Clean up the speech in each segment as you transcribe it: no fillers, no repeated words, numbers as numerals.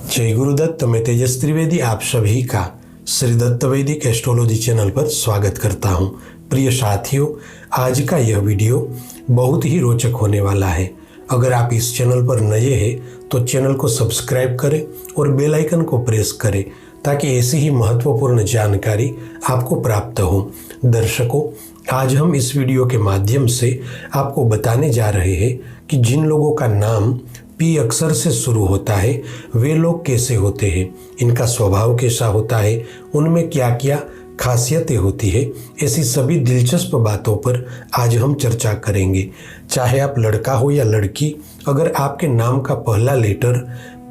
जय गुरुदत्त। मैं तेजस त्रिवेदी आप सभी का श्री दत्त वैदिक एस्ट्रोलॉजी चैनल पर स्वागत करता हूं। प्रिय साथियों, आज का यह वीडियो बहुत ही रोचक होने वाला है। अगर आप इस चैनल पर नए हैं तो चैनल को सब्सक्राइब करें और बेल आइकन को प्रेस करें ताकि ऐसी ही महत्वपूर्ण जानकारी आपको प्राप्त हो। दर्शकों, आज हम इस वीडियो के माध्यम से आपको बताने जा रहे हैं कि जिन लोगों का नाम पी अक्षर से शुरू होता है वे लोग कैसे होते हैं, इनका स्वभाव कैसा होता है, उनमें क्या क्या खासियतें होती है। ऐसी सभी दिलचस्प बातों पर आज हम चर्चा करेंगे। चाहे आप लड़का हो या लड़की, अगर आपके नाम का पहला लेटर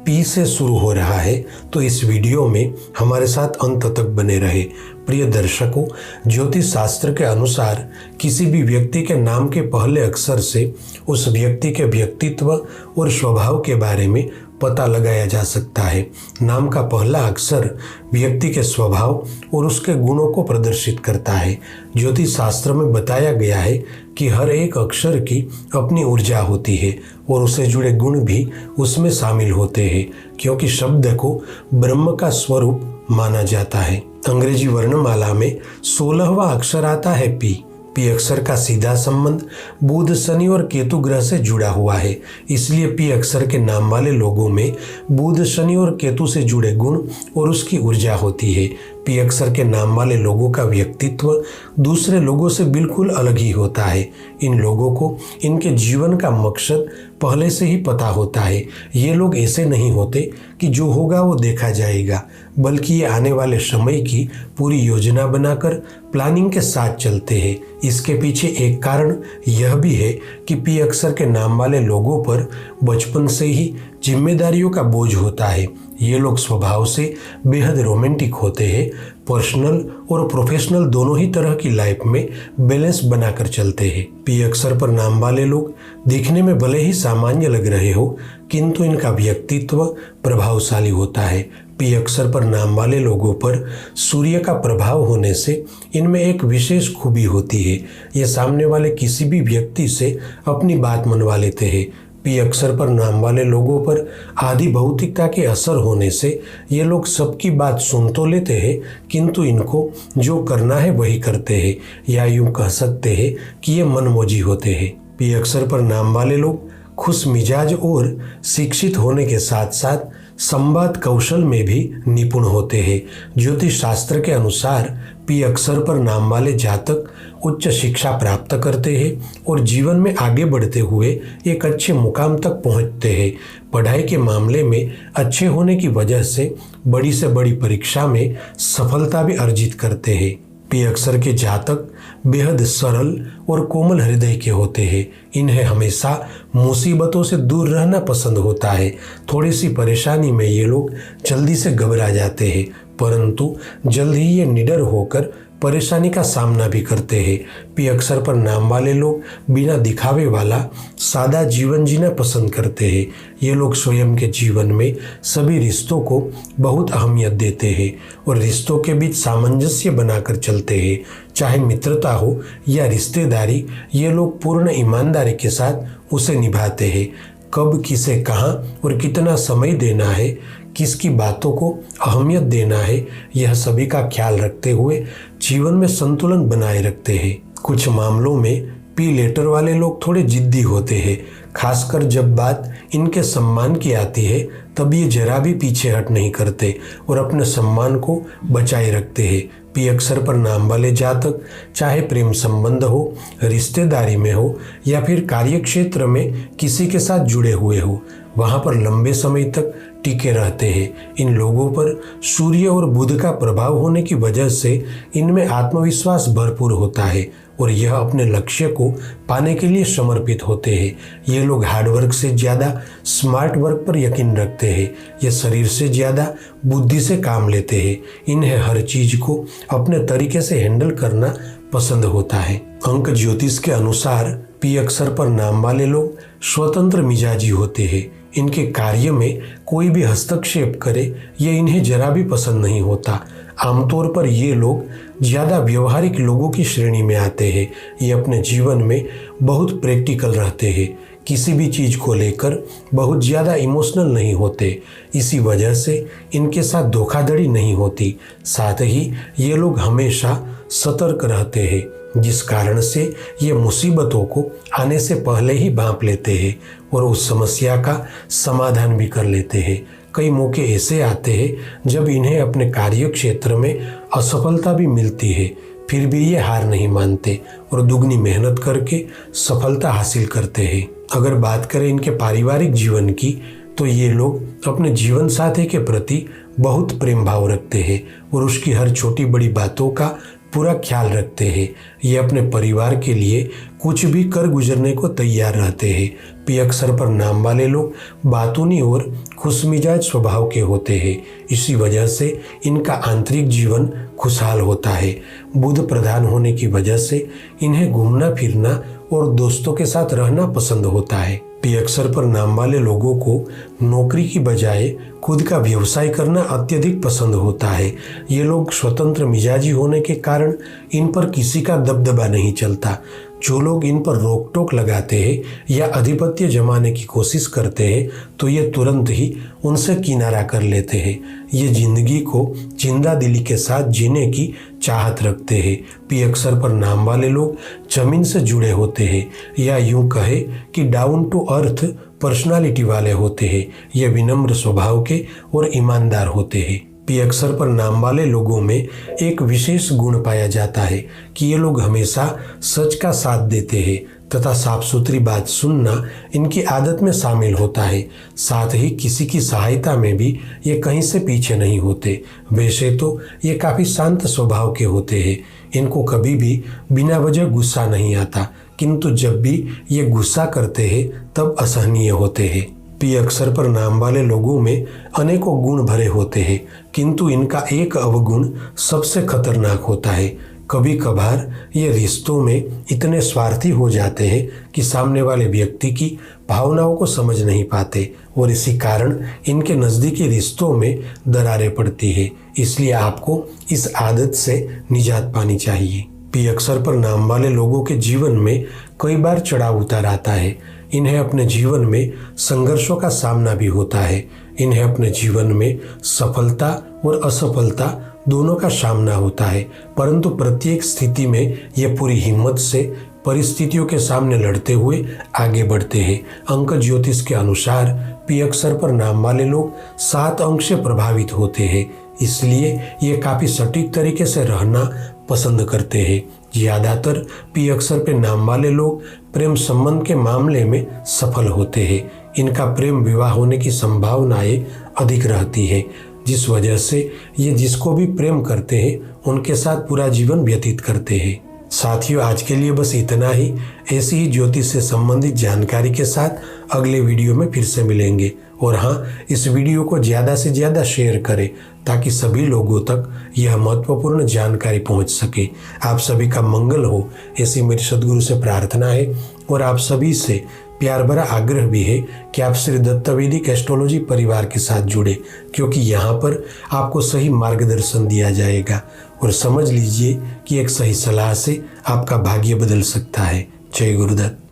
पी से शुरू हो रहा है तो इस वीडियो में हमारे साथ अंत तक बने रहे। प्रिय दर्शकों, ज्योतिष शास्त्र के अनुसार किसी भी व्यक्ति के नाम के पहले अक्षर से उस व्यक्ति के व्यक्तित्व और स्वभाव के बारे में पता लगाया जा सकता है। नाम का पहला अक्षर व्यक्ति के स्वभाव और उसके गुणों को प्रदर्शित करता है। ज्योतिष शास्त्र में बताया गया है कि हर एक अक्षर की अपनी ऊर्जा होती है और उससे जुड़े गुण भी उसमें शामिल होते हैं, क्योंकि शब्द को ब्रह्म का स्वरूप माना जाता है। अंग्रेजी वर्णमाला में 16वां अक्षर आता है पी। पी अक्षर का सीधा संबंध बुध, शनि और केतु ग्रह से जुड़ा हुआ है। इसलिए पी अक्षर के नाम वाले लोगों में बुध, शनि और केतु से जुड़े गुण और उसकी ऊर्जा होती है। पी अक्षर के नाम वाले लोगों का व्यक्तित्व दूसरे लोगों से बिल्कुल अलग ही होता है। इन लोगों को इनके जीवन का मकसद पहले से ही पता होता है। ये लोग ऐसे नहीं होते कि जो होगा वो देखा जाएगा, बल्कि ये आने वाले समय की पूरी योजना बनाकर प्लानिंग के साथ चलते हैं। इसके पीछे एक कारण यह भी है कि पी अक्षर के नाम वाले लोगों पर बचपन से ही जिम्मेदारियों का बोझ होता है। ये लोग स्वभाव से बेहद रोमांटिक होते हैं। पर्सनल और प्रोफेशनल दोनों ही तरह की लाइफ में बैलेंस बनाकर चलते हैं। पी अक्षर पर नाम वाले लोग दिखने में भले ही सामान्य लग रहे हो, किंतु इनका व्यक्तित्व प्रभावशाली होता है। पी अक्षर पर नाम वाले लोगों पर सूर्य का प्रभाव होने से इनमें एक विशेष खूबी होती है। ये सामने वाले किसी भी व्यक्ति से अपनी बात मनवा लेते हैं। पी अक्षर पर नाम वाले लोगों पर आदि भौतिकता के असर होने से ये लोग सबकी बात सुन तो लेते हैं, किंतु इनको जो करना है वही करते हैं, या यूं कह सकते हैं कि ये मनमौजी होते हैं। पी अक्षर पर नाम वाले लोग खुश मिजाज और शिक्षित होने के साथ साथ संवाद कौशल में भी निपुण होते हैं। ज्योतिष शास्त्र के अनुसार पी अक्षर पर नाम वाले जातक उच्च शिक्षा प्राप्त करते हैं और जीवन में आगे बढ़ते हुए एक अच्छे मुकाम तक पहुंचते हैं। पढ़ाई के मामले में अच्छे होने की वजह से बड़ी से बड़ी परीक्षा में सफलता भी अर्जित करते हैं। पी अक्षर के जातक बेहद सरल और कोमल हृदय के होते हैं। इन्हें हमेशा मुसीबतों से दूर रहना पसंद होता है। थोड़ी सी परेशानी में ये लोग जल्दी से घबरा जाते हैं, परंतु जल्द ही ये निडर होकर परेशानी का सामना भी करते हैं। पी अक्षर पर नाम वाले लोग बिना दिखावे वाला सादा जीवन जीना पसंद करते हैं। ये लोग स्वयं के जीवन में सभी रिश्तों को बहुत अहमियत देते हैं और रिश्तों के बीच सामंजस्य बनाकर चलते हैं। चाहे मित्रता हो या रिश्तेदारी, ये लोग पूर्ण ईमानदारी के साथ उसे निभाते हैं। कब किसे कहाँ और कितना समय देना है, किसकी बातों को अहमियत देना है, यह सभी का ख्याल रखते हुए जीवन में संतुलन बनाए रखते हैं। कुछ मामलों में पी लेटर वाले लोग थोड़े जिद्दी होते हैं, खासकर जब बात इनके सम्मान की आती है तब ये जरा भी पीछे हट नहीं करते और अपने सम्मान को बचाए रखते हैं। पी अक्षर पर नाम वाले जातक चाहे प्रेम संबंध हो, रिश्तेदारी में हो या फिर कार्यक्षेत्र में किसी के साथ जुड़े हुए हो, वहाँ पर लंबे समय तक टिके रहते हैं। इन लोगों पर सूर्य और बुध का प्रभाव होने की वजह से इनमें आत्मविश्वास भरपूर होता है और यह अपने लक्ष्य को पाने के लिए समर्पित होते हैं। ये लोग हार्डवर्क से ज़्यादा स्मार्ट वर्क पर यकीन रखते हैं। ये शरीर से ज़्यादा बुद्धि से काम लेते हैं। इन्हें हर चीज़ को अपने तरीके से हैंडल करना पसंद होता है। अंक ज्योतिष के अनुसार पी अक्षर पर नाम वाले लोग स्वतंत्र मिजाजी होते हैं। इनके कार्य में कोई भी हस्तक्षेप करे ये इन्हें जरा भी पसंद नहीं होता। आमतौर पर ये लोग ज़्यादा व्यवहारिक लोगों की श्रेणी में आते हैं। ये अपने जीवन में बहुत प्रैक्टिकल रहते हैं। किसी भी चीज़ को लेकर बहुत ज़्यादा इमोशनल नहीं होते। इसी वजह से इनके साथ धोखाधड़ी नहीं होती। साथ ही ये लोग हमेशा सतर्क रहते हैं, जिस कारण से ये मुसीबतों को आने से पहले ही भांप लेते हैं और उस समस्या का समाधान भी कर लेते हैं। कई मौके ऐसे आते हैं जब इन्हें अपने कार्य क्षेत्र में असफलता भी मिलती है, फिर भी ये हार नहीं मानते और दुगनी मेहनत करके सफलता हासिल करते हैं। अगर बात करें इनके पारिवारिक जीवन की, तो ये लोग अपने जीवन साथी के प्रति बहुत प्रेम भाव रखते हैं और उसकी हर छोटी बड़ी बातों का पूरा ख्याल रखते हैं। ये अपने परिवार के लिए कुछ भी कर गुजरने को तैयार रहते हैं। पी अक्षर पर नाम वाले लोग बातूनी और खुशमिजाज स्वभाव के होते हैं। इसी वजह से इनका आंतरिक जीवन खुशहाल होता है। बुध प्रधान होने की वजह से इन्हें घूमना फिरना और दोस्तों के साथ रहना पसंद होता है। पी अक्षर पर नाम वाले लोगों को नौकरी की बजाय खुद का व्यवसाय करना अत्यधिक पसंद होता है। ये लोग स्वतंत्र मिजाजी होने के कारण इन पर किसी का दबदबा नहीं चलता। जो लोग इन पर रोक टोक लगाते हैं या अधिपत्य जमाने की कोशिश करते हैं, तो ये तुरंत ही उनसे किनारा कर लेते हैं। ये जिंदगी को जिंदा दिली के साथ जीने की चाहत रखते हैं। पी अक्षर पर नाम वाले लोग जमीन से जुड़े होते हैं, या यूं कहे कि डाउन टू अर्थ पर्सनालिटी वाले होते हैं। ये विनम्र स्वभाव के और ईमानदार होते हैं। पी अक्षर पर नाम वाले लोगों में एक विशेष गुण पाया जाता है कि ये लोग हमेशा सच का साथ देते हैं तथा साफ सुथरी बात सुनना इनकी आदत में शामिल होता है। साथ ही किसी की सहायता में भी ये कहीं से पीछे नहीं होते। वैसे तो ये काफ़ी शांत स्वभाव के होते हैं। इनको कभी भी बिना वजह गुस्सा नहीं आता, किंतु जब भी ये गुस्सा करते हैं तब असहनीय होते हैं। पी अक्षर पर नाम वाले लोगों में अनेकों गुण भरे होते हैं, किंतु इनका एक अवगुण सबसे खतरनाक होता है। कभी कभार ये रिश्तों में इतने स्वार्थी हो जाते हैं कि सामने वाले व्यक्ति की भावनाओं को समझ नहीं पाते और इसी कारण इनके नज़दीकी रिश्तों में दरारें पड़ती है। इसलिए आपको इस आदत से निजात पानी चाहिए। पी अक्षर पर नाम वाले लोगों के जीवन में कई बार चढ़ाव उतार आता है। इन्हें अपने जीवन में संघर्षों का सामना भी होता है। इन्हें अपने जीवन में सफलता और असफलता दोनों का सामना होता है, परंतु प्रत्येक स्थिति में ये पूरी हिम्मत से परिस्थितियों के सामने लड़ते हुए आगे बढ़ते हैं। अंक ज्योतिष के अनुसार पी अक्षर पर नाम वाले लोग 7 अंक से प्रभावित होते हैं, इसलिए ये काफ़ी सटीक तरीके से रहना पसंद करते हैं। ज़्यादातर पी अक्षर पे नाम वाले लोग प्रेम संबंध के मामले में सफल होते हैं। इनका प्रेम विवाह होने की संभावनाएं अधिक रहती है, जिस वजह से ये जिसको भी प्रेम करते हैं उनके साथ पूरा जीवन व्यतीत करते हैं। साथियों, आज के लिए बस इतना ही। ऐसी ही ज्योतिष से संबंधित जानकारी के साथ अगले वीडियो में फिर से मिलेंगे। और हाँ, इस वीडियो को ज़्यादा से ज़्यादा शेयर करें ताकि सभी लोगों तक यह महत्वपूर्ण जानकारी पहुंच सके। आप सभी का मंगल हो, ऐसी मेरी सद्गुरु से प्रार्थना है। और आप सभी से प्यार भरा आग्रह भी है कि आप श्री दत्त वैदिक एस्ट्रोलॉजी परिवार के साथ जुड़े, क्योंकि यहाँ पर आपको सही मार्गदर्शन दिया जाएगा। और समझ लीजिए कि एक सही सलाह से आपका भाग्य बदल सकता है। जय गुरुदत्त।